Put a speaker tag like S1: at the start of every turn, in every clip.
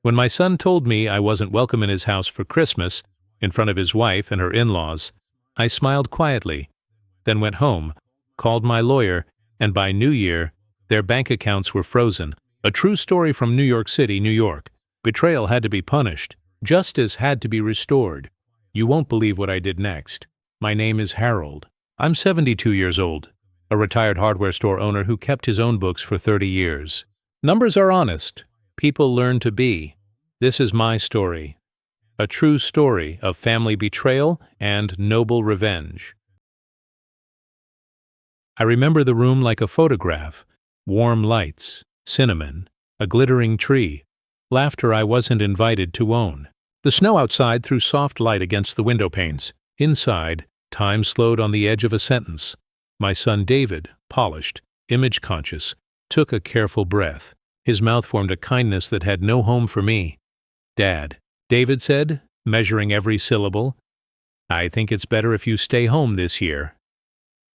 S1: When my son told me I wasn't welcome in his house for Christmas, in front of his wife and her in-laws, I smiled quietly, then went home, called my lawyer, and by New Year, their bank accounts were frozen. A true story from New York City, New York. Betrayal had to be punished. Justice had to be restored. You won't believe what I did next. My name is Harold. I'm 72 years old, a retired hardware store owner who kept his own books for 30 years. Numbers are honest. People learn to be. This is my story. A true story of family betrayal and noble revenge. I remember the room like a photograph. Warm lights, cinnamon, a glittering tree, laughter I wasn't invited to own. The snow outside threw soft light against the window panes. Inside, time slowed on the edge of a sentence. My son David, polished, image-conscious, took a careful breath. His mouth formed a kindness that had no home for me. "Dad," David said, measuring every syllable, "I think it's better if you stay home this year."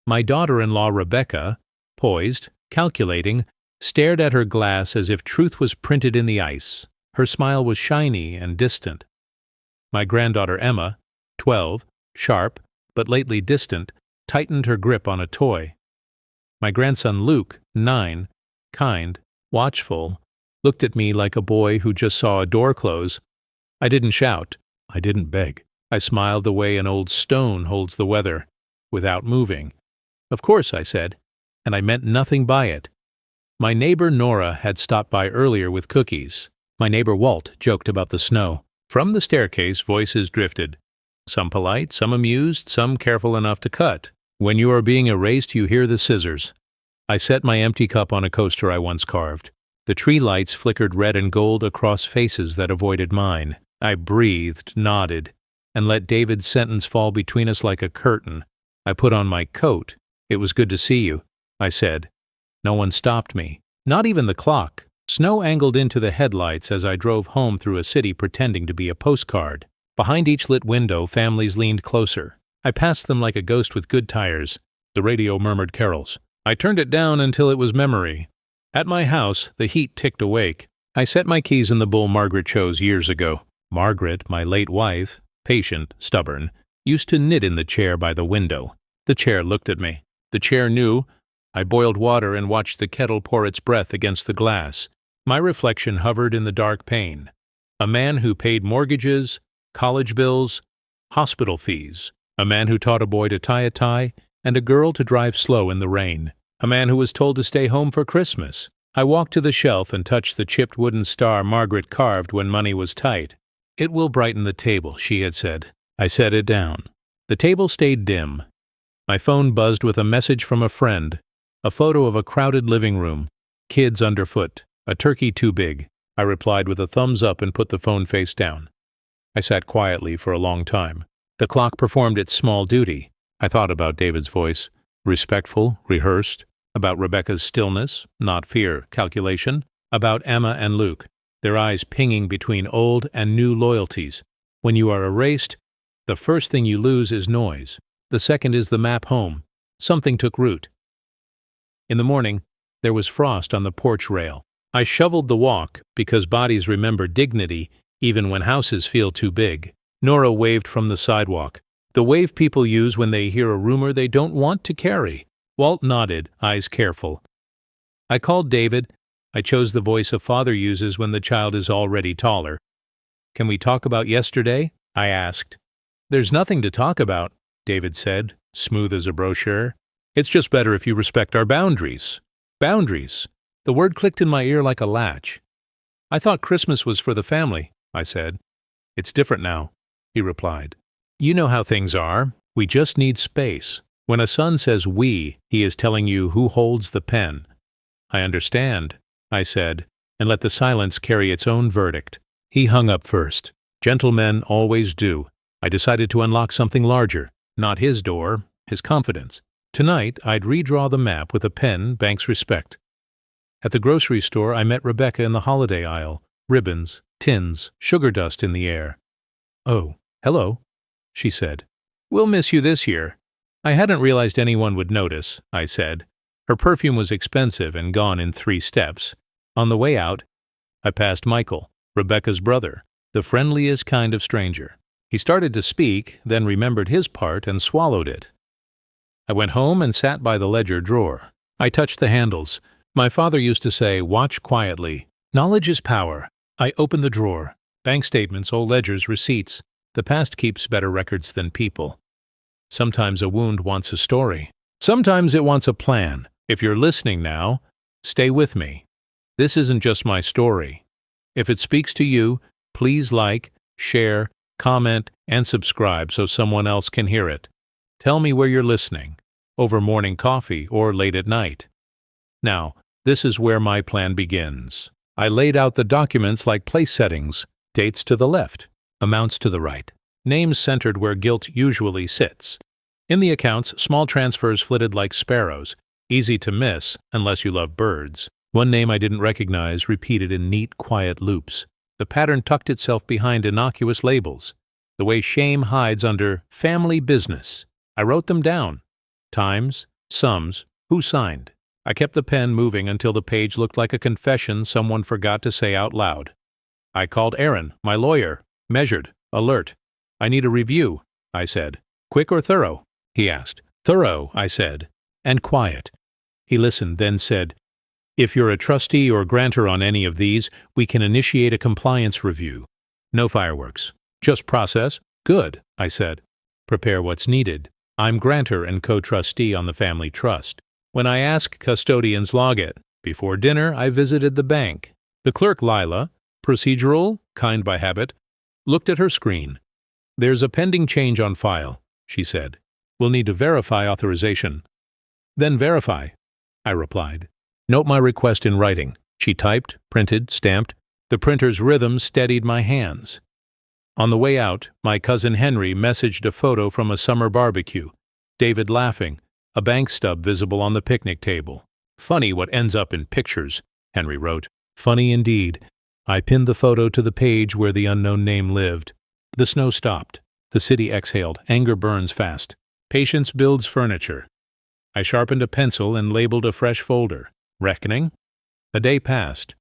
S1: My daughter-in-law Rebecca, poised, calculating, stared at her glass as if truth was printed in the ice. Her smile was shiny and distant. My granddaughter Emma, 12, sharp, but lately distant, tightened her grip on a toy. My grandson Luke, 9, kind, watchful, looked at me like a boy who just saw a door close. I didn't shout. I didn't beg. I smiled the way an old stone holds the weather, without moving. "Of course," I said, and I meant nothing by it. My neighbor Nora had stopped by earlier with cookies. My neighbor Walt joked about the snow. From the staircase, voices drifted. Some polite, some amused, some careful enough to cut. When you are being erased, you hear the scissors. I set my empty cup on a coaster I once carved. The tree lights flickered red and gold across faces that avoided mine. I breathed, nodded, and let David's sentence fall between us like a curtain. I put on my coat. "It was good to see you," I said. No one stopped me, not even the clock. Snow angled into the headlights as I drove home through a city pretending to be a postcard. Behind each lit window, families leaned closer. I passed them like a ghost with good tires. The radio murmured carols. I turned it down until it was memory. At my house, the heat ticked awake. I set my keys in the bowl Margaret chose years ago. Margaret, my late wife, patient, stubborn, used to knit in the chair by the window. The chair looked at me. The chair knew. I boiled water and watched the kettle pour its breath against the glass. My reflection hovered in the dark pane. A man who paid mortgages, college bills, hospital fees. A man who taught a boy to tie a tie and a girl to drive slow in the rain. A man who was told to stay home for Christmas. I walked to the shelf and touched the chipped wooden star Margaret carved when money was tight. "It will brighten the table," she had said. I set it down. The table stayed dim. My phone buzzed with a message from a friend. A photo of a crowded living room. Kids underfoot. A turkey too big. I replied with a thumbs up and put the phone face down. I sat quietly for a long time. The clock performed its small duty. I thought about David's voice. Respectful, rehearsed. About Rebecca's stillness, not fear, calculation. About Emma and Luke, their eyes pinging between old and new loyalties. When you are erased, the first thing you lose is noise. The second is the map home. Something took root. In the morning, there was frost on the porch rail. I shoveled the walk because bodies remember dignity even when houses feel too big. Nora waved from the sidewalk. The wave people use when they hear a rumor they don't want to carry. Walt nodded, eyes careful. I called David. I chose the voice a father uses when the child is already taller. "Can we talk about yesterday?" I asked. "There's nothing to talk about," David said, smooth as a brochure. "It's just better if you respect our boundaries." Boundaries. The word clicked in my ear like a latch. "I thought Christmas was for the family," I said. "It's different now," he replied. "You know how things are. We just need space. When a son says we, he is telling you who holds the pen." "I understand," I said, and let the silence carry its own verdict. He hung up first. Gentlemen always do. I decided to unlock something larger. Not his door, his confidence. Tonight, I'd redraw the map with a pen Banks respect. At the grocery store, I met Rebecca in the holiday aisle. Ribbons, tins, sugar dust in the air. "Oh, hello," she said. "We'll miss you this year." I hadn't realized anyone would notice, I said. Her perfume was expensive and gone in 3 steps. On the way out, I passed Michael. Rebecca's brother, the friendliest kind of stranger. He started to speak, then remembered his part and swallowed it. I went home and sat by the ledger drawer. I touched the handles. My father used to say, "Watch quietly. Knowledge is power." I opened the drawer. Bank statements, old ledgers, receipts. The past keeps better records than people. Sometimes a wound wants a story. Sometimes it wants a plan. If you're listening now, stay with me. This isn't just my story. If it speaks to you, please like, share, comment, and subscribe so someone else can hear it. Tell me where you're listening, over morning coffee or late at night. Now, this is where my plan begins. I laid out the documents like place settings, dates to the left, amounts to the right, names centered where guilt usually sits. In the accounts, small transfers flitted like sparrows, easy to miss unless you love birds. One name I didn't recognize repeated in neat, quiet loops. The pattern tucked itself behind innocuous labels, the way shame hides under family business. I wrote them down. Times, sums, who signed. I kept the pen moving until the page looked like a confession someone forgot to say out loud. I called Aaron, my lawyer, measured, alert. "I need a review," I said. "Quick or thorough?" he asked. "Thorough," I said, "and quiet." He listened, then said, "If you're a trustee or grantor on any of these, we can initiate a compliance review. No fireworks. Just process." "Good," I said. "Prepare what's needed. I'm grantor and co-trustee on the family trust. When I ask, custodians log it. Before dinner, I visited the bank. The clerk, Lila, procedural, kind by habit, looked at her screen. "There's a pending change on file," she said. "We'll need to verify authorization." "Then verify," I replied. "Note my request in writing." She typed, printed, stamped. The printer's rhythm steadied my hands. On the way out, my cousin Henry messaged a photo from a summer barbecue. David laughing, a bank stub visible on the picnic table. "Funny what ends up in pictures," Henry wrote. Funny indeed. I pinned the photo to the page where the unknown name lived. The snow stopped. The city exhaled. Anger burns fast. Patience builds furniture. I sharpened a pencil and labeled a fresh folder. Reckoning? A day passed.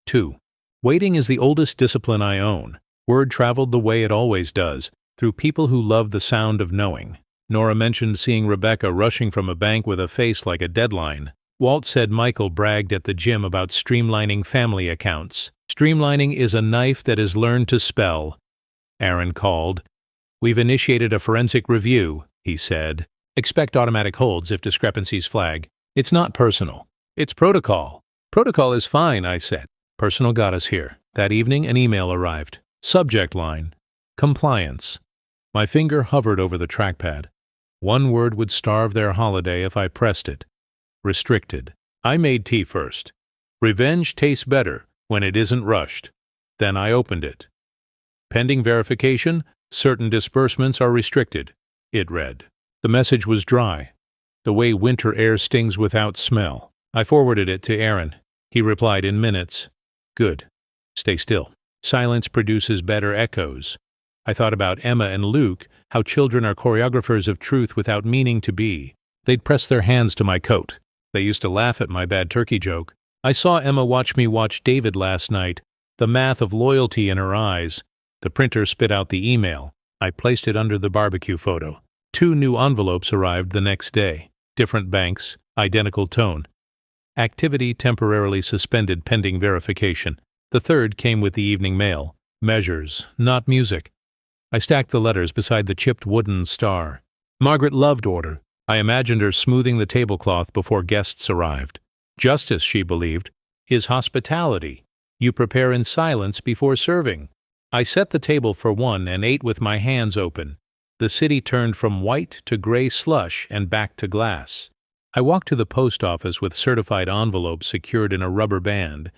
S1: 2. Waiting is the oldest discipline I own. Word traveled the way it always does, through people who love the sound of knowing. Nora mentioned seeing Rebecca rushing from a bank with a face like a deadline. Walt said Michael bragged at the gym about streamlining family accounts. Streamlining is a knife that is learned to spell. Aaron called. "We've initiated a forensic review," he said. "Expect automatic holds if discrepancies flag. It's not personal. It's protocol." "Protocol is fine," I said. Personal got us here. That evening, an email arrived. Subject line: compliance. My finger hovered over the trackpad. One word would starve their holiday if I pressed it. Restricted. I made tea first. Revenge tastes better when it isn't rushed. Then I opened it. Pending verification, certain disbursements are restricted, it read. The message was dry, the way winter air stings without smell. I forwarded it to Aaron. He replied in minutes. "Good. Stay still. Silence produces better echoes." I thought about Emma and Luke, how children are choreographers of truth without meaning to be. They'd press their hands to my coat. They used to laugh at my bad turkey joke. I saw Emma watch me watch David last night, the math of loyalty in her eyes. The printer spit out the email. I placed it under the barbecue photo. 2 new envelopes arrived the next day. Different banks, identical tone. Activity temporarily suspended pending verification. The third came with the evening mail. Measures, not music. I stacked the letters beside the chipped wooden star. Margaret loved order. I imagined her smoothing the tablecloth before guests arrived. Justice, she believed, is hospitality. You prepare in silence before serving. I set the table for one and ate with my hands open. The city turned from white to gray slush and back to glass. I walked to the post office with certified envelopes secured in a rubber band,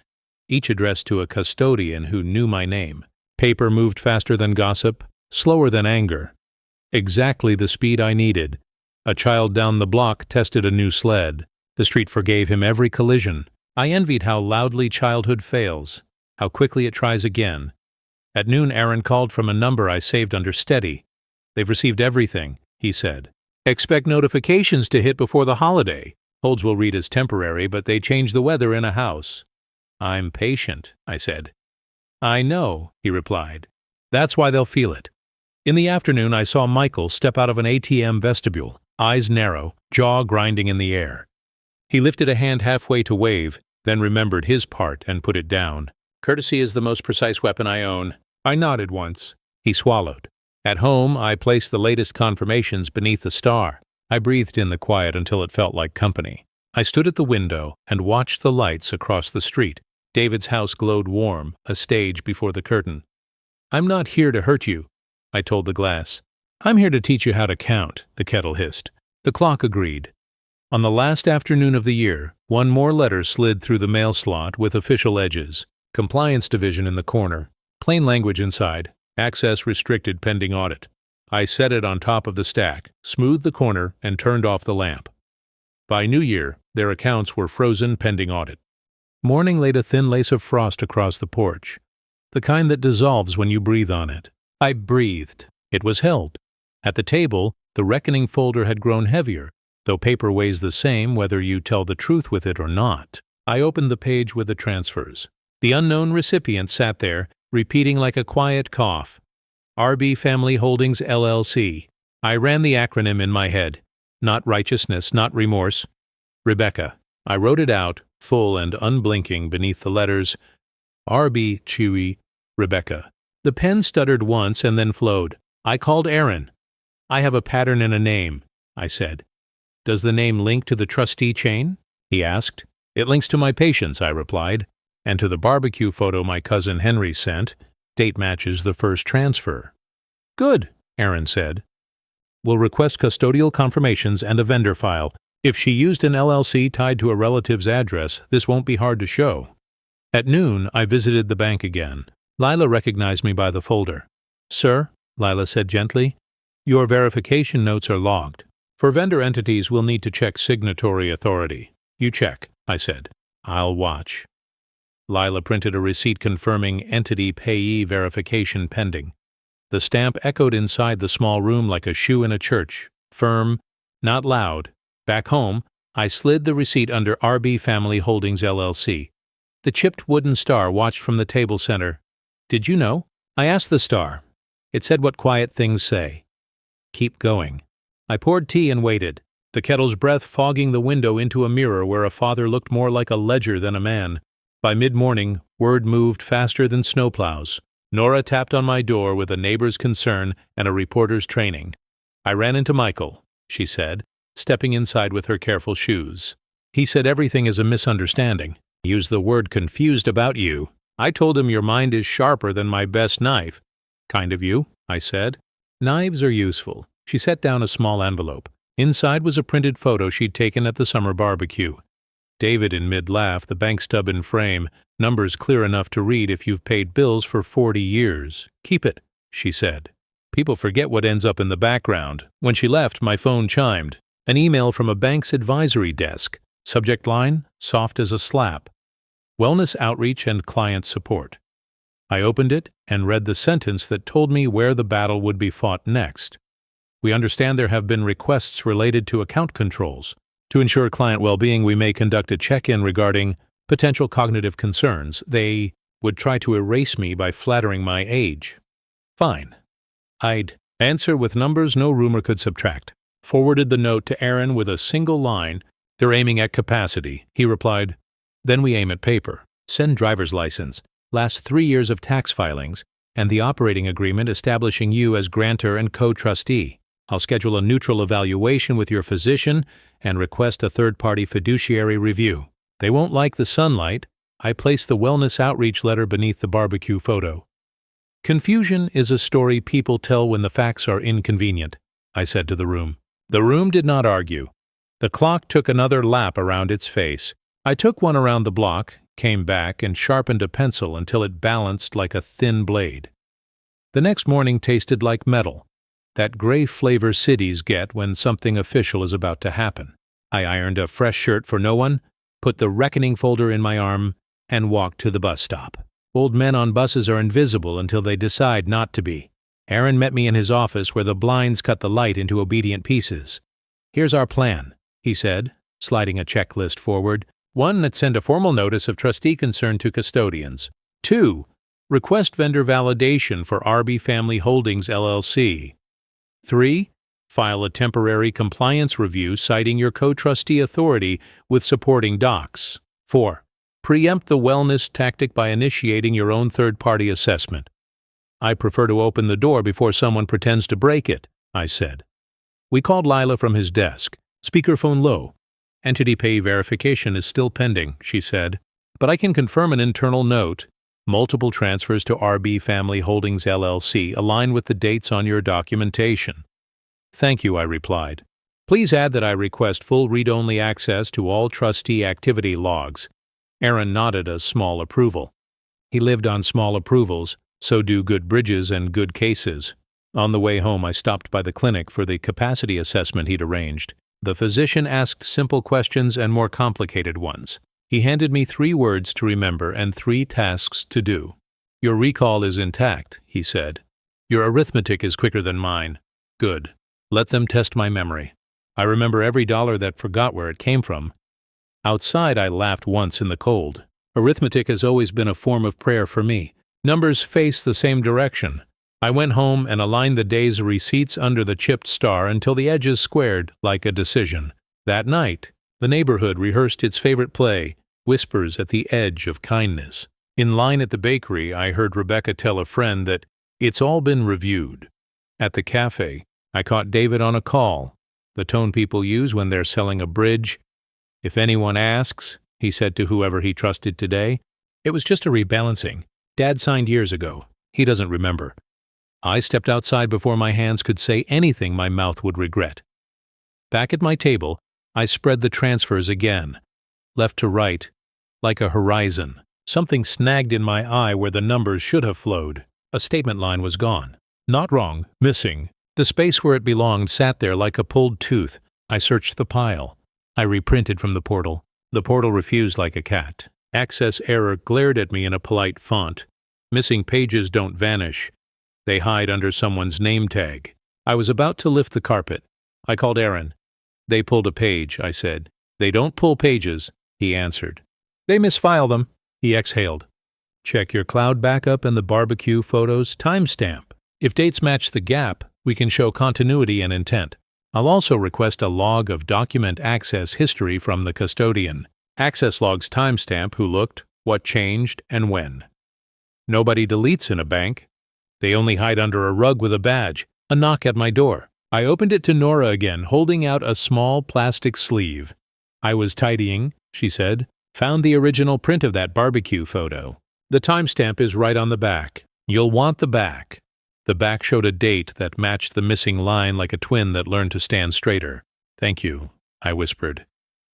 S1: each addressed to a custodian who knew my name. Paper moved faster than gossip, slower than anger. Exactly the speed I needed. A child down the block tested a new sled. The street forgave him every collision. I envied how loudly childhood fails, how quickly it tries again. At noon, Aaron called from a number I saved under steady. "They've received everything," he said. "Expect notifications to hit before the holiday. Holds will read as temporary, but they change the weather in a house." "I'm patient," I said. I know, he replied. That's why they'll feel it. In the afternoon, I saw Michael step out of an ATM vestibule, eyes narrow, jaw grinding in the air. He lifted a hand halfway to wave, then remembered his part and put it down. Courtesy is the most precise weapon I own. I nodded once. He swallowed. At home, I placed the latest confirmations beneath the star. I breathed in the quiet until it felt like company. I stood at the window and watched the lights across the street. David's house glowed warm, a stage before the curtain. I'm not here to hurt you, I told the glass. I'm here to teach you how to count, the kettle hissed. The clock agreed. On the last afternoon of the year, one more letter slid through the mail slot with official edges. Compliance division in the corner. Plain language inside. Access restricted pending audit. I set it on top of the stack, smoothed the corner, and turned off the lamp. By New Year, their accounts were frozen pending audit. Morning laid a thin lace of frost across the porch, the kind that dissolves when you breathe on it. I breathed. It was held. At the table, the reckoning folder had grown heavier, though paper weighs the same whether you tell the truth with it or not. I opened the page with the transfers. The unknown recipient sat there, repeating like a quiet cough. RB Family Holdings, LLC. I ran the acronym in my head. Not righteousness, not remorse. Rebecca. I wrote it out, full and unblinking beneath the letters, RB Chewy, Rebecca. The pen stuttered once and then flowed. I called Aaron. I have a pattern in a name, I said. Does the name link to the trustee chain? He asked. It links to my patients, I replied, and to the barbecue photo my cousin Henry sent. Date matches the first transfer. Good, Aaron said. We'll request custodial confirmations and a vendor file. If she used an LLC tied to a relative's address, this won't be hard to show. At noon, I visited the bank again. Lila recognized me by the folder. Sir, Lila said gently, your verification notes are logged. For vendor entities, we'll need to check signatory authority. You check, I said. I'll watch. Lila printed a receipt confirming entity payee verification pending. The stamp echoed inside the small room like a shoe in a church. Firm, not loud. Back home, I slid the receipt under RB Family Holdings, LLC. The chipped wooden star watched from the table center. Did you know? I asked the star. It said what quiet things say. Keep going. I poured tea and waited, the kettle's breath fogging the window into a mirror where a father looked more like a ledger than a man. By mid-morning, word moved faster than snowplows. Nora tapped on my door with a neighbor's concern and a reporter's training. I ran into Michael, she said, stepping inside with her careful shoes. He said everything is a misunderstanding. He used the word confused about you. I told him your mind is sharper than my best knife. Kind of you, I said. Knives are useful. She set down a small envelope. Inside was a printed photo she'd taken at the summer barbecue. David in mid-laugh, the bank stub in frame, numbers clear enough to read if you've paid bills for 40 years. Keep it, she said. People forget what ends up in the background. When she left, my phone chimed. An email from a bank's advisory desk. Subject line, soft as a slap. Wellness outreach and client support. I opened it and read the sentence that told me where the battle would be fought next. We understand there have been requests related to account controls. To ensure client well-being, we may conduct a check-in regarding potential cognitive concerns. They would try to erase me by flattering my age. Fine. I'd answer with numbers no rumor could subtract. Forwarded the note to Aaron with a single line. They're aiming at capacity. He replied, then we aim at paper. Send driver's license. Last 3 years of tax filings, and the operating agreement establishing you as grantor and co-trustee. I'll schedule a neutral evaluation with your physician and request a third-party fiduciary review. They won't like the sunlight. I place the wellness outreach letter beneath the barbecue photo. Confusion is a story people tell when the facts are inconvenient, I said to the room. The room did not argue. The clock took another lap around its face. I took one around the block, came back, and sharpened a pencil until it balanced like a thin blade. The next morning tasted like metal, that gray flavor cities get when something official is about to happen. I ironed a fresh shirt for no one, put the reckoning folder in my arm, and walked to the bus stop. Old men on buses are invisible until they decide not to be. Aaron met me in his office where the blinds cut the light into obedient pieces. Here's our plan, he said, sliding a checklist forward. 1. Send a formal notice of trustee concern to custodians. 2. Request vendor validation for RB Family Holdings LLC. 3. File a temporary compliance review citing your co-trustee authority with supporting docs. 4. Preempt the wellness tactic by initiating your own third-party assessment. I prefer to open the door before someone pretends to break it, I said. We called Lila from his desk. Speakerphone low. Entity pay verification is still pending, she said, but I can confirm an internal note. Multiple transfers to RB Family Holdings LLC align with the dates on your documentation. Thank you, I replied. Please add that I request full read-only access to all trustee activity logs. Aaron nodded a small approval. He lived on small approvals, so do good bridges and good cases. On the way home, I stopped by the clinic for the capacity assessment he'd arranged. The physician asked simple questions and more complicated ones. He handed me 3 words to remember and 3 tasks to do. Your recall is intact, he said. Your arithmetic is quicker than mine. Good. Let them test my memory. I remember every dollar that forgot where it came from. Outside, I laughed once in the cold. Arithmetic has always been a form of prayer for me. Numbers face the same direction. I went home and aligned the day's receipts under the chipped star until the edges squared like a decision. That night, the neighborhood rehearsed its favorite play, Whispers at the Edge of Kindness. In line at the bakery, I heard Rebecca tell a friend that it's all been reviewed. At the cafe, I caught David on a call, the tone people use when they're selling a bridge. If anyone asks, he said to whoever he trusted today, it was just a rebalancing. Dad signed years ago. He doesn't remember. I stepped outside before my hands could say anything my mouth would regret. Back at my table, I spread the transfers again, left to right, like a horizon. Something snagged in my eye where the numbers should have flowed. A statement line was gone. Not wrong, missing. The space where it belonged sat there like a pulled tooth. I searched the pile. I reprinted from the portal. The portal refused like a cat. Access error glared at me in a polite font. Missing pages don't vanish. They hide under someone's name tag. I was about to lift the carpet. I called Aaron. They pulled a page, I said. They don't pull pages, he answered. They misfile them, he exhaled. Check your cloud backup and the barbecue photos timestamp. If dates match the gap, we can show continuity and intent. I'll also request a log of document access history from the custodian. Access logs timestamp who looked, what changed, and when. Nobody deletes in a bank. They only hide under a rug with a badge. A knock at my door. I opened it to Nora again, holding out a small plastic sleeve. I was tidying, she said. Found the original print of that barbecue photo. The timestamp is right on the back. You'll want the back. The back showed a date that matched the missing line like a twin that learned to stand straighter. Thank you, I whispered.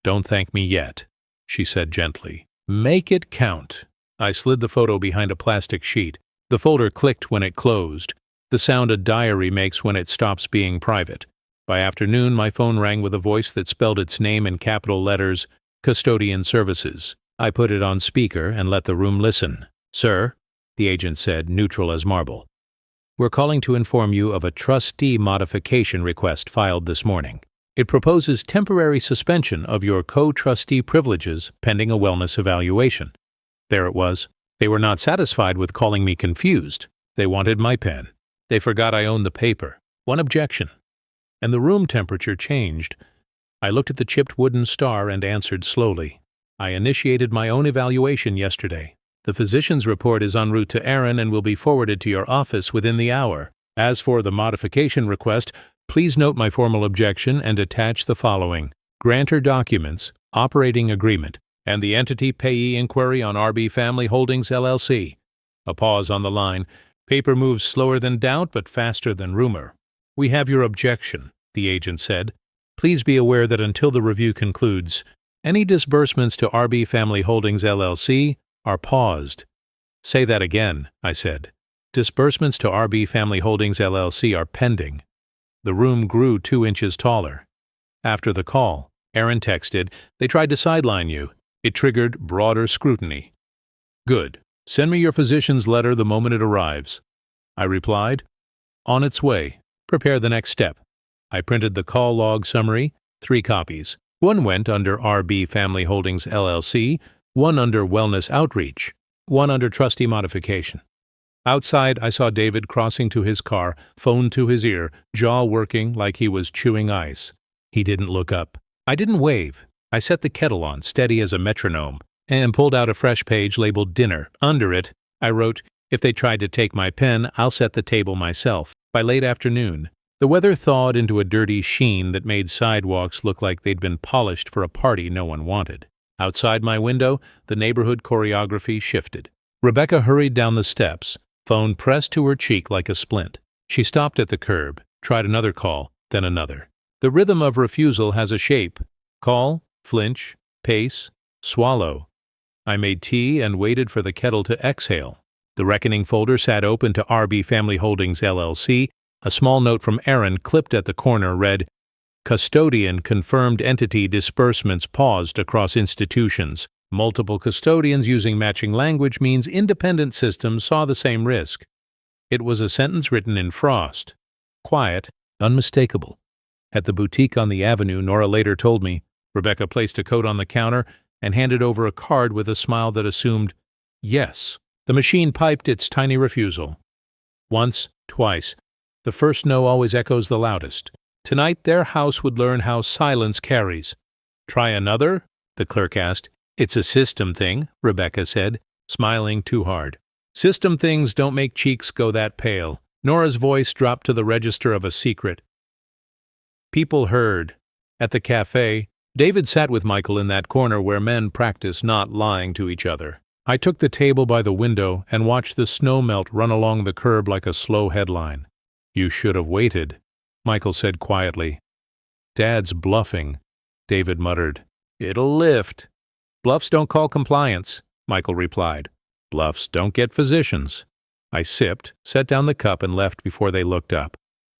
S1: Don't thank me yet, she said gently. Make it count. I slid the photo behind a plastic sheet. The folder clicked when it closed, the sound a diary makes when it stops being private. By afternoon, my phone rang with a voice that spelled its name in capital letters, Custodian Services. I put it on speaker and let the room listen. Sir, the agent said, neutral as marble. We're calling to inform you of a trustee modification request filed this morning. It proposes temporary suspension of your co-trustee privileges pending a wellness evaluation. There it was. They were not satisfied with calling me confused. They wanted my pen. They forgot I owned the paper. One objection. And the room temperature changed. I looked at the chipped wooden star and answered slowly. I initiated my own evaluation yesterday. The physician's report is en route to Aaron and will be forwarded to your office within the hour. As for the modification request, please note my formal objection and attach the following: grantor documents, operating agreement, and the entity payee inquiry on RB Family Holdings LLC. A pause on the line. Paper moves slower than doubt but faster than rumor. We have your objection, the agent said. Please be aware that until the review concludes, any disbursements to RB Family Holdings LLC are paused. Say that again, I said. Disbursements to RB Family Holdings LLC are pending. The room grew 2 inches taller. After the call, Aaron texted, they tried to sideline you. It triggered broader scrutiny. Good. Send me your physician's letter the moment it arrives. I replied, on its way. Prepare the next step. I printed the call log summary, 3 copies. One went under RB Family Holdings LLC, one under Wellness Outreach, one under Trustee Modification. Outside, I saw David crossing to his car, phone to his ear, jaw working like he was chewing ice. He didn't look up. I didn't wave. I set the kettle on, steady as a metronome, and pulled out a fresh page labeled Dinner. Under it, I wrote, "If they tried to take my pen, I'll set the table myself." By late afternoon, the weather thawed into a dirty sheen that made sidewalks look like they'd been polished for a party no one wanted. Outside my window, the neighborhood choreography shifted. Rebecca hurried down the steps, phone pressed to her cheek like a splint. She stopped at the curb, tried another call, then another. The rhythm of refusal has a shape. Call, flinch, pace, swallow. I made tea and waited for the kettle to exhale. The reckoning folder sat open to RB Family Holdings LLC. A small note from Aaron clipped at the corner read, "Custodian confirmed entity disbursements paused across institutions. Multiple custodians using matching language means independent systems saw the same risk." It was a sentence written in frost. Quiet, unmistakable. At the boutique on the avenue, Nora later told me, Rebecca placed a coat on the counter and handed over a card with a smile that assumed, yes. The machine piped its tiny refusal. Once, twice. The first no always echoes the loudest. Tonight their house would learn how silence carries. "Try another?" the clerk asked. "It's a system thing," Rebecca said, smiling too hard. "System things don't make cheeks go that pale." Nora's voice dropped to the register of a secret. People heard. At the cafe, David sat with Michael in that corner where men practice not lying to each other. I took the table by the window and watched the snow melt run along the curb like a slow headline. "You should have waited," Michael said quietly. "Dad's bluffing," David muttered. "It'll lift." "Bluffs don't call compliance," Michael replied. "Bluffs don't get physicians." I sipped, set down the cup, and left before they looked up.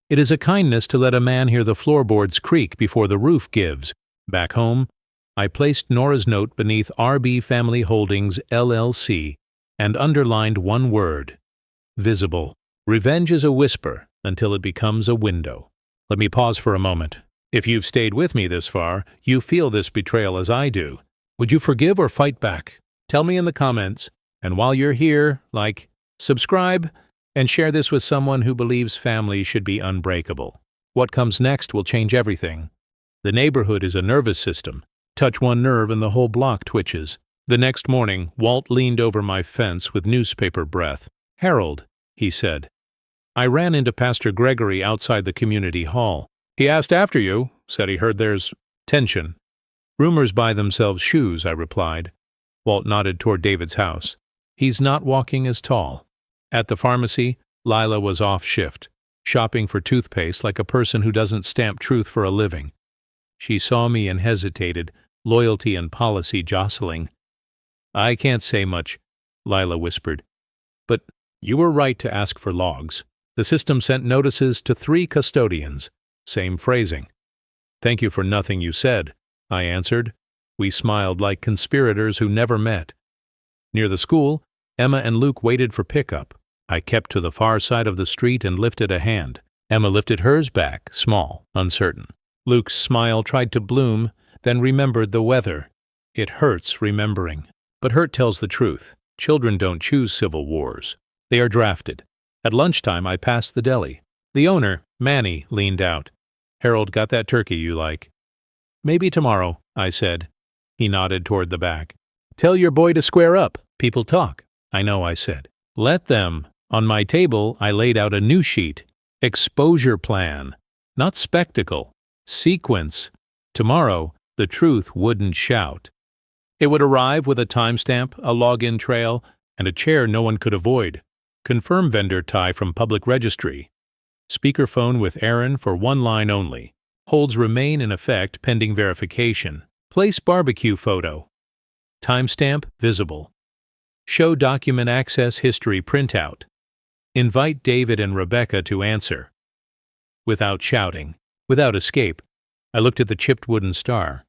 S1: It is a kindness to let a man hear the floorboards creak before the roof gives. Back home, I placed Nora's note beneath RB Family Holdings LLC and underlined one word: visible. Revenge is a whisper until it becomes a window. Let me pause for a moment. If you've stayed with me this far, you feel this betrayal as I do. Would you forgive or fight back? Tell me in the comments. And while you're here, like, subscribe, and share this with someone who believes family should be unbreakable. What comes next will change everything. The neighborhood is a nervous system. Touch one nerve and the whole block twitches. The next morning, Walt leaned over my fence with newspaper breath. "Harold," he said. I ran into Pastor Gregory outside the community hall. "He asked after you, said he heard there's tension." "Rumors buy themselves shoes," I replied. Walt nodded toward David's house. "He's not walking as tall." At the pharmacy, Lila was off shift, shopping for toothpaste like a person who doesn't stamp truth for a living. She saw me and hesitated, loyalty and policy jostling. "I can't say much," Lila whispered. "But you were right to ask for logs. The system sent notices to 3 custodians. Same phrasing." "Thank you for nothing you said," I answered. We smiled like conspirators who never met. Near the school, Emma and Luke waited for pickup. I kept to the far side of the street and lifted a hand. Emma lifted hers back, small, uncertain. Luke's smile tried to bloom, then remembered the weather. It hurts remembering. But hurt tells the truth. Children don't choose civil wars. They are drafted. At lunchtime, I passed the deli. The owner, Manny, leaned out. "Harold, got that turkey you like?" "Maybe tomorrow," I said. He nodded toward the back. "Tell your boy to square up. People talk." "I know," I said. "Let them." On my table, I laid out a new sheet. Exposure plan. Not spectacle. Sequence. Tomorrow, the truth wouldn't shout. It would arrive with a timestamp, a login trail, and a chair no one could avoid. Confirm vendor tie from public registry. Speakerphone with Aaron for one line only. Holds remain in effect pending verification. Place barbecue photo. Timestamp visible. Show document access history printout. Invite David and Rebecca to answer. Without shouting. Without escape, I looked at the chipped wooden star.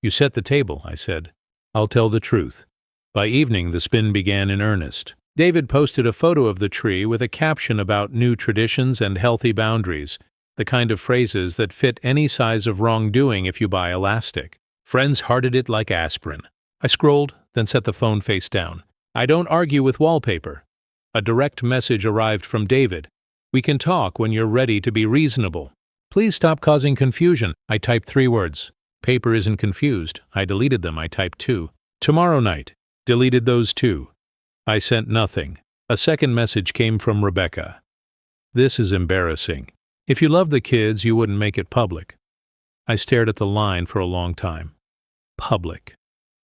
S1: "You set the table," I said. "I'll tell the truth." By evening, the spin began in earnest. David posted a photo of the tree with a caption about new traditions and healthy boundaries, the kind of phrases that fit any size of wrongdoing if you buy elastic. Friends hearted it like aspirin. I scrolled, then set the phone face down. I don't argue with wallpaper. A direct message arrived from David. We can talk when you're ready to be reasonable. Please stop causing confusion. I typed 3 words. Paper isn't confused. I deleted them. I typed 2. Tomorrow night. Deleted those 2. I sent nothing. A second message came from Rebecca. This is embarrassing. If you love the kids, you wouldn't make it public. I stared at the line for a long time. Public.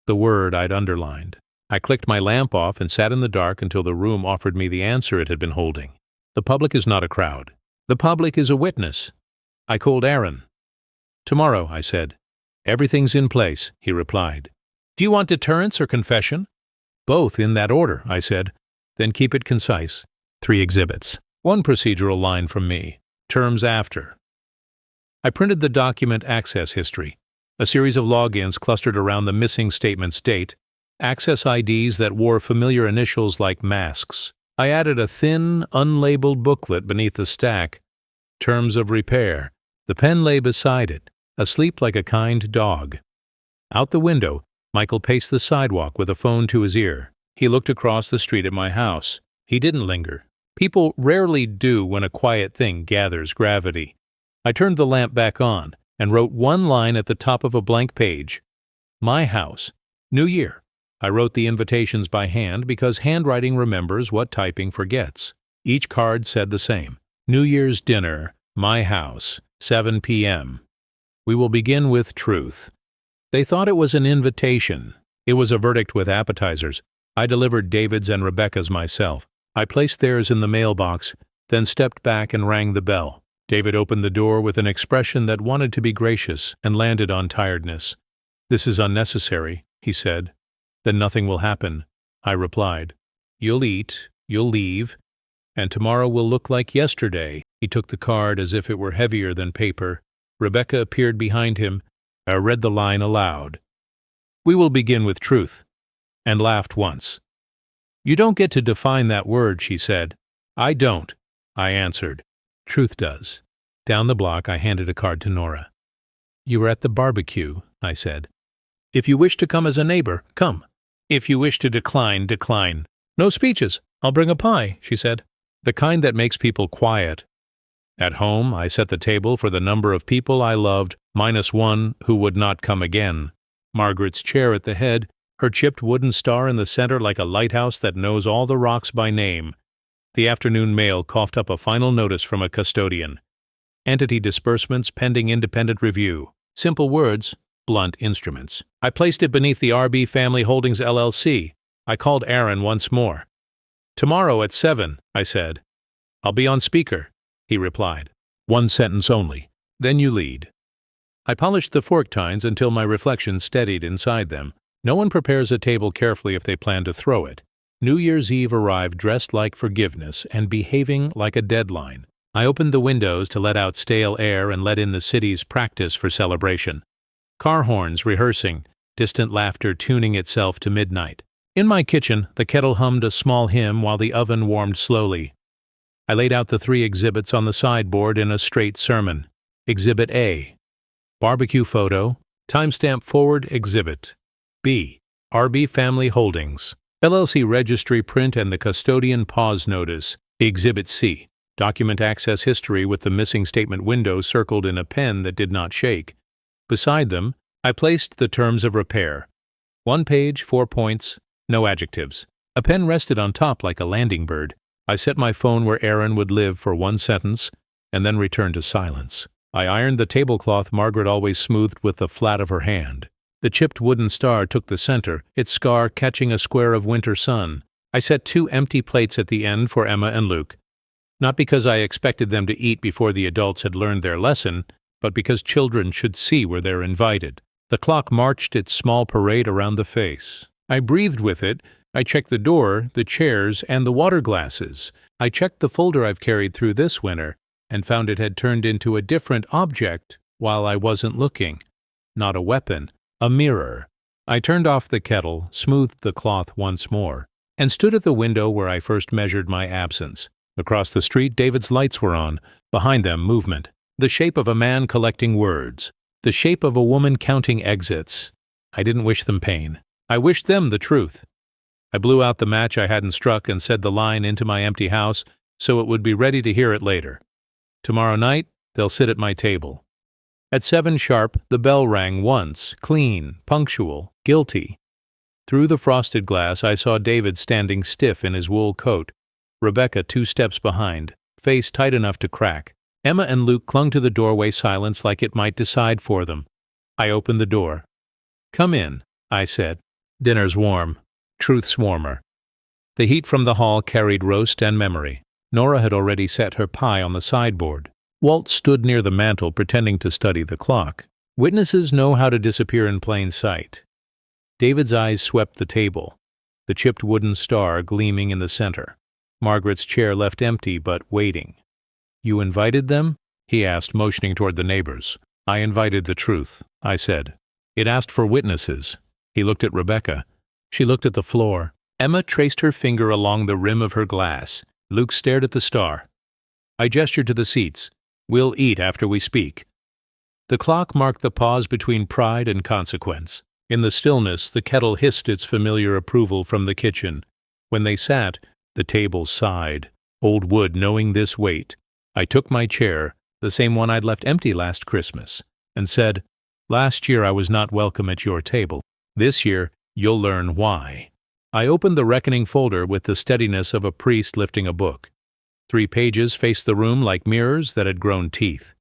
S1: The word I'd underlined. I clicked my lamp off and sat in the dark until the room offered me the answer it had been holding. The public is not a crowd. The public is a witness. I called Aaron. Tomorrow, I said. Everything's in place, he replied. Do you want deterrence or confession? Both in that order, I said. Then keep it concise. 3 exhibits. 1 procedural line from me. Terms after. I printed the document access history, a series of logins clustered around the missing statement's date, access IDs that wore familiar initials like masks. I added a thin, unlabeled booklet beneath the stack. Terms of repair. The pen lay beside it, asleep like a kind dog. Out the window, Michael paced the sidewalk with a phone to his ear. He looked across the street at my house. He didn't linger. People rarely do when a quiet thing gathers gravity. I turned the lamp back on and wrote 1 line at the top of a blank page. My house. New Year. I wrote the invitations by hand because handwriting remembers what typing forgets. Each card said the same. New Year's dinner, my house, 7 p.m. We will begin with truth. They thought it was an invitation. It was a verdict with appetizers. I delivered David's and Rebecca's myself. I placed theirs in the mailbox, then stepped back and rang the bell. David opened the door with an expression that wanted to be gracious and landed on tiredness. This is unnecessary, he said. Then nothing will happen, I replied. You'll eat, you'll leave, and tomorrow will look like yesterday. He took the card as if it were heavier than paper. Rebecca appeared behind him. I read the line aloud. We will begin with truth, and laughed once. You don't get to define that word, she said. I don't, I answered. Truth does. Down the block, I handed a card to Nora. You were at the barbecue, I said. If you wish to come as a neighbor, come. If you wish to decline, decline. No speeches. I'll bring a pie, she said. The kind that makes people quiet. At home, I set the table for the number of people I loved, -1 who would not come again. Margaret's chair at the head, her chipped wooden star in the center like a lighthouse that knows all the rocks by name. The afternoon mail coughed up a final notice from a custodian. Entity disbursements pending independent review. Simple words, blunt instruments. I placed it beneath the RB Family Holdings LLC. I called Aaron once more. Tomorrow at 7, I said. I'll be on speaker, he replied. 1 sentence only. Then you lead. I polished the fork tines until my reflection steadied inside them. No one prepares a table carefully if they plan to throw it. New Year's Eve arrived dressed like forgiveness and behaving like a deadline. I opened the windows to let out stale air and let in the city's practice for celebration. Car horns rehearsing, distant laughter tuning itself to midnight. In my kitchen, the kettle hummed a small hymn while the oven warmed slowly. I laid out the 3 exhibits on the sideboard in a straight sermon. Exhibit A. Barbecue photo. Timestamp forward exhibit. B. RB Family Holdings. LLC registry print and the custodian pause notice. Exhibit C. Document access history with the missing statement window circled in a pen that did not shake. Beside them, I placed the terms of repair. 1 page, 4 points, no adjectives. A pen rested on top like a landing bird. I set my phone where Aaron would live for 1 sentence, and then returned to silence. I ironed the tablecloth Margaret always smoothed with the flat of her hand. The chipped wooden star took the center, its scar catching a square of winter sun. I set 2 empty plates at the end for Emma and Luke. Not because I expected them to eat before the adults had learned their lesson, but because children should see where they're invited. The clock marched its small parade around the face. I breathed with it. I checked the door, the chairs, and the water glasses. I checked the folder I've carried through this winter, and found it had turned into a different object while I wasn't looking. Not a weapon, a mirror. I turned off the kettle, smoothed the cloth once more, and stood at the window where I first measured my absence. Across the street, David's lights were on. Behind them, movement. The shape of a man collecting words. The shape of a woman counting exits. I didn't wish them pain. I wished them the truth. I blew out the match I hadn't struck and said the line into my empty house so it would be ready to hear it later. Tomorrow night, they'll sit at my table. At 7 sharp, the bell rang once, clean, punctual, guilty. Through the frosted glass, I saw David standing stiff in his wool coat, Rebecca 2 steps behind, face tight enough to crack. Emma and Luke clung to the doorway, silence like it might decide for them. I opened the door. "Come in," I said. "Dinner's warm. Truth's warmer." The heat from the hall carried roast and memory. Nora had already set her pie on the sideboard. Walt stood near the mantel pretending to study the clock. Witnesses know how to disappear in plain sight. David's eyes swept the table, the chipped wooden star gleaming in the center. Margaret's chair left empty but waiting. "You invited them?" he asked, motioning toward the neighbors. "I invited the truth," I said. "It asked for witnesses." He looked at Rebecca. She looked at the floor. Emma traced her finger along the rim of her glass. Luke stared at the star. I gestured to the seats. "We'll eat after we speak." The clock marked the pause between pride and consequence. In the stillness, the kettle hissed its familiar approval from the kitchen. When they sat, the table sighed, old wood knowing this weight. I took my chair, the same one I'd left empty last Christmas, and said, "Last year I was not welcome at your table. This year, you'll learn why." I opened the reckoning folder with the steadiness of a priest lifting a book. 3 pages faced the room like mirrors that had grown teeth.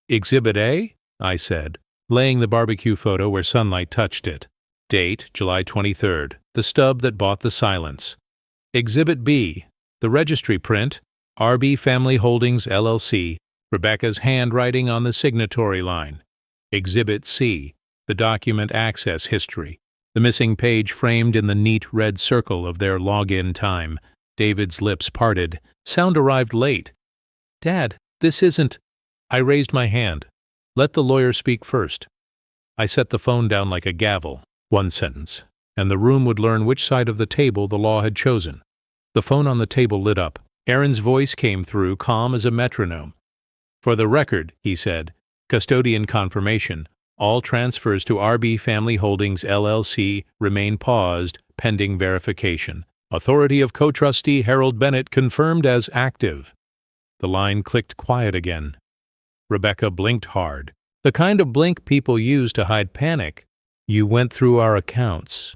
S1: "Exhibit A?" I said, laying the barbecue photo where sunlight touched it. Date, July 23rd, the stub that bought the silence. Exhibit B, the registry print, RB Family Holdings, LLC, Rebecca's handwriting on the signatory line. Exhibit C, the document access history, the missing page framed in the neat red circle of their login time. David's lips parted. Sound arrived late. "Dad, this isn't—" I raised my hand. "Let the lawyer speak first." I set the phone down like a gavel. 1 sentence, and the room would learn which side of the table the law had chosen. The phone on the table lit up. Aaron's voice came through, calm as a metronome. "For the record," he said, "custodian confirmation. All transfers to RB Family Holdings, LLC remain paused, pending verification. Authority of co-trustee Harold Bennett confirmed as active." The line clicked quiet again. Rebecca blinked hard, the kind of blink people use to hide panic. "You went through our accounts,"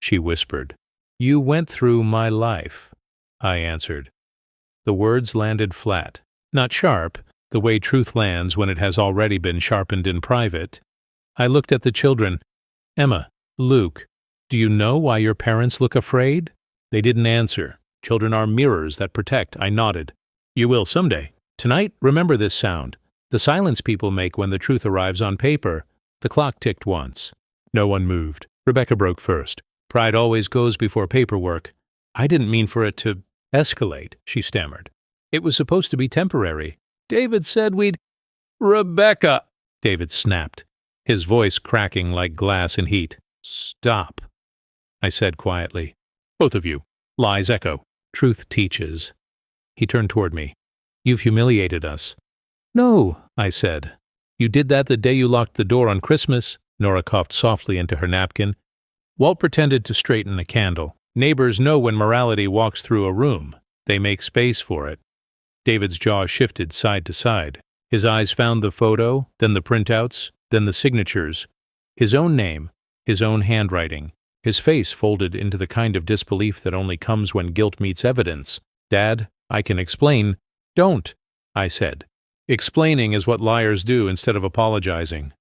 S1: she whispered. "You went through my life," I answered. The words landed flat, not sharp, the way truth lands when it has already been sharpened in private. I looked at the children. "Emma, Luke, do you know why your parents look afraid?" They didn't answer. Children are mirrors that protect. I nodded. "You will someday. Tonight, remember this sound. The silence people make when the truth arrives on paper." The clock ticked once. No one moved. Rebecca broke first. "Pride always goes before paperwork." "I didn't mean for it to escalate," she stammered. "It was supposed to be temporary. David said we'd—" "Rebecca!" David snapped, his voice cracking like glass in heat. "Stop," I said quietly. "Both of you. Lies echo. Truth teaches." He turned toward me. "You've humiliated us." "No," I said. "You did that the day you locked the door on Christmas." Nora coughed softly into her napkin. Walt pretended to straighten a candle. "Neighbors know when morality walks through a room. They make space for it." David's jaw shifted side to side. His eyes found the photo, then the printouts, then the signatures. His own name, his own handwriting. His face folded into the kind of disbelief that only comes when guilt meets evidence. "Dad, I can explain." "Don't," I said. Explaining is what liars do instead of apologizing.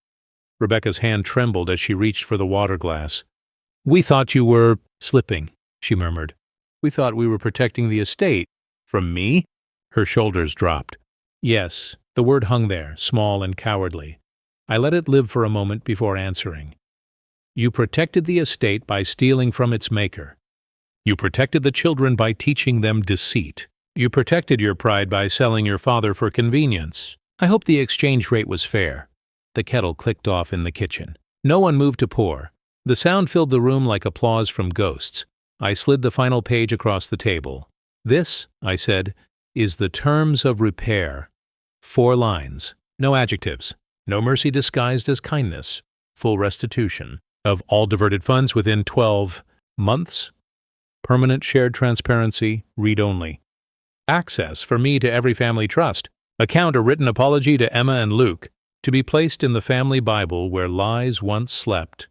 S1: Rebecca's hand trembled as she reached for the water glass. "We thought you were slipping," she murmured. "We thought we were protecting the estate." "From me?" Her shoulders dropped. Yes, the word hung there, small and cowardly. I let it live for a moment before answering. "You protected the estate by stealing from its maker. You protected the children by teaching them deceit. You protected your pride by selling your father for convenience. I hope the exchange rate was fair." The kettle clicked off in the kitchen. No one moved to pour. The sound filled the room like applause from ghosts. I slid the final page across the table. "This," I said, "is the terms of repair." 4 lines. No adjectives. No mercy disguised as kindness. Full restitution of all diverted funds within 12 months. Permanent shared transparency, read only. Access for me to every family trust. Account a written apology to Emma and Luke, to be placed in the family Bible where lies once slept.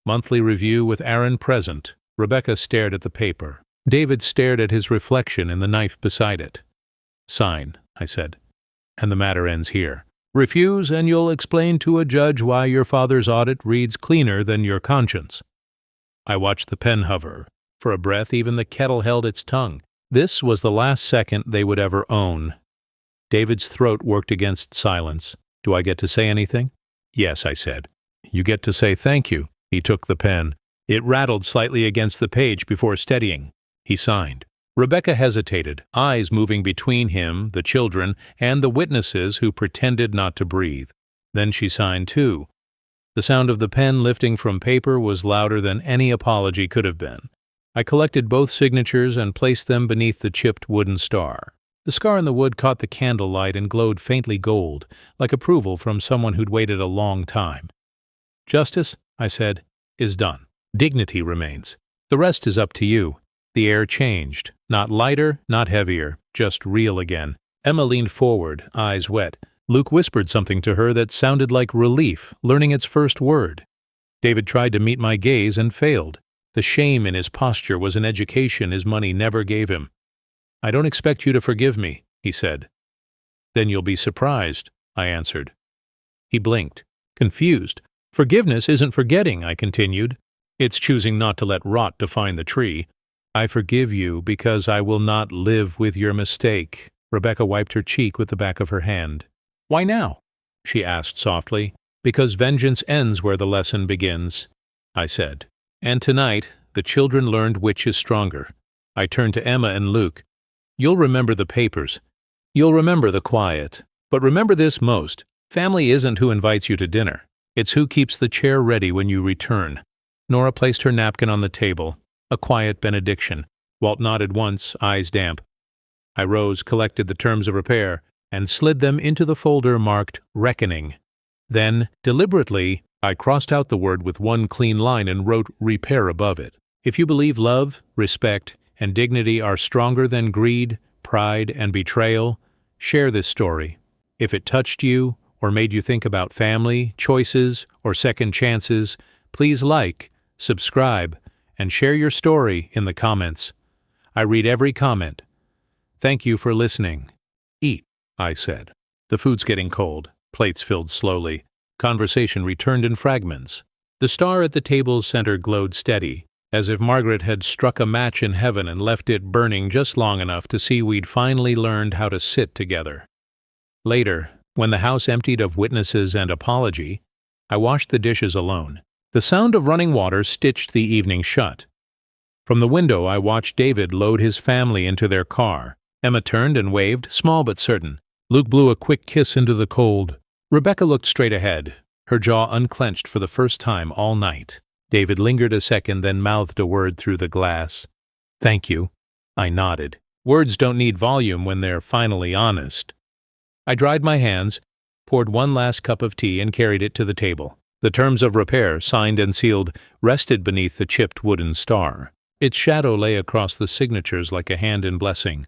S1: Monthly review with Aaron present. Rebecca stared at the paper. David stared at his reflection in the knife beside it. Sign, I said, and the matter ends here. Refuse, and you'll explain to a judge why your father's audit reads cleaner than your conscience. I watched the pen hover. For a breath, even the kettle held its tongue. This was the last second they would ever own. David's throat worked against silence. Do I get to say anything? Yes, I said. You get to say thank you. He took the pen. It rattled slightly against the page before steadying. He signed. Rebecca hesitated, eyes moving between him, the children, and the witnesses who pretended not to breathe. Then she signed too. The sound of the pen lifting from paper was louder than any apology could have been. I collected both signatures and placed them beneath the chipped wooden star. The scar in the wood caught the candlelight and glowed faintly gold, like approval from someone who'd waited a long time. Justice, I said, is done. Dignity remains. The rest is up to you. The air changed. Not lighter, not heavier, just real again. Emma leaned forward, eyes wet. Luke whispered something to her that sounded like relief, learning its first word. David tried to meet my gaze and failed. The shame in his posture was an education his money never gave him. I don't expect you to forgive me, he said. Then you'll be surprised, I answered. He blinked, confused. Forgiveness isn't forgetting, I continued. It's choosing not to let rot define the tree. I forgive you because I will not live with your mistake. Rebecca wiped her cheek with the back of her hand. Why now? She asked softly. Because vengeance ends where the lesson begins, I said. And tonight, the children learned which is stronger. I turned to Emma and Luke. You'll remember the papers. You'll remember the quiet. But remember this most. Family isn't who invites you to dinner. It's who keeps the chair ready when you return. Nora placed her napkin on the table. A quiet benediction. Walt nodded once, eyes damp. I rose, collected the terms of repair, and slid them into the folder marked Reckoning. Then, deliberately, I crossed out the word with one clean line and wrote repair above it. If you believe love, respect, and dignity are stronger than greed, pride, and betrayal, share this story. If it touched you, or made you think about family, choices, or second chances, please like, subscribe, and share your story in the comments. I read every comment. Thank you for listening. Eat, I said. The food's getting cold. Plates filled slowly. Conversation returned in fragments. The star at the table's center glowed steady, as if Margaret had struck a match in heaven and left it burning just long enough to see we'd finally learned how to sit together. Later, when the house emptied of witnesses and apology, I washed the dishes alone. The sound of running water stitched the evening shut. From the window, I watched David load his family into their car. Emma turned and waved, small but certain. Luke blew a quick kiss into the cold. Rebecca looked straight ahead, her jaw unclenched for the first time all night. David lingered a second, then mouthed a word through the glass. Thank you. I nodded. Words don't need volume when they're finally honest. I dried my hands, poured one last cup of tea, and carried it to the table. The terms of repair, signed and sealed, rested beneath the chipped wooden star. Its shadow lay across the signatures like a hand in blessing.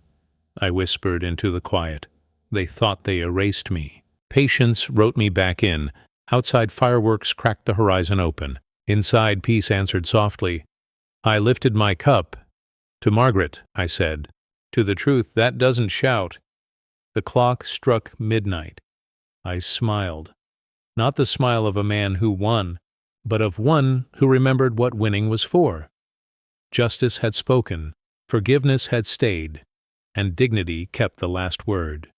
S1: I whispered into the quiet. They thought they erased me. Patience wrote me back in. Outside, fireworks cracked the horizon open. Inside, peace answered softly. I lifted my cup. To Margaret, I said. To the truth, that doesn't shout. The clock struck midnight. I smiled. Not the smile of a man who won, but of one who remembered what winning was for. Justice had spoken, forgiveness had stayed, and dignity kept the last word.